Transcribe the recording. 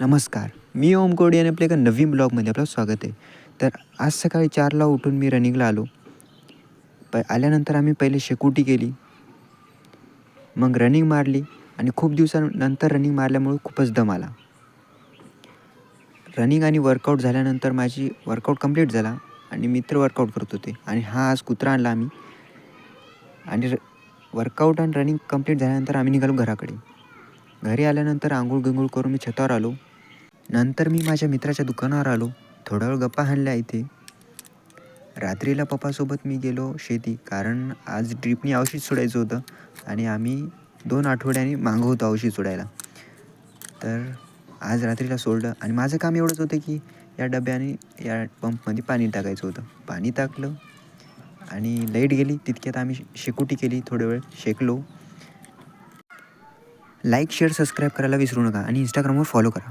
नमस्कार, मी ओम कोडी आणि आपल्या एका नवीन ब्लॉगमध्ये आपलं स्वागत आहे. तर आज सकाळी 4ला उठून मी रनिंगला आलो. आल्यानंतर आम्ही पहिले शेकोटी केली, मग रनिंग मारली आणि खूप दिवसानंतर रनिंग मारल्यामुळे खूपच दम आला. रनिंग आणि वर्कआउट झाल्यानंतर माझी वर्कआउट कंप्लीट झाला आणि मित्र वर्कआउट करत होते आणि हा आज कुत्रा आणला आम्ही आणि वर्कआउट आणि रनिंग कंप्लीट झाल्यानंतर आम्ही निघालो घराकडे. घरी आल्यानंतर अंघोळ-बिंघोळ करून मी छतावर आलो. नंतर मी माझ्या मित्राच्या दुकानावर आलो. थोडा वेळ गप्पा हाणल्या इथे. रात्रीला पप्पासोबत मी गेलो शेती, कारण आज ड्रिपनी औषध सोडायचं होतं आणि आम्ही 2 आठवड्यांनी मागं होतो औषध सोडायला. तर आज रात्रीला सोडलं आणि माझं काम एवढंच होतं की या डब्याने या पंपमध्ये पाणी टाकायचं होतं. पाणी टाकलं आणि लाईट गेली. तितक्यात आम्ही शेकोटी केली, थोडा वेळ शेकलो. लाईक, शेअर, सबस्क्राईब करायला विसरू नका आणि Instagramवर फॉलो करा.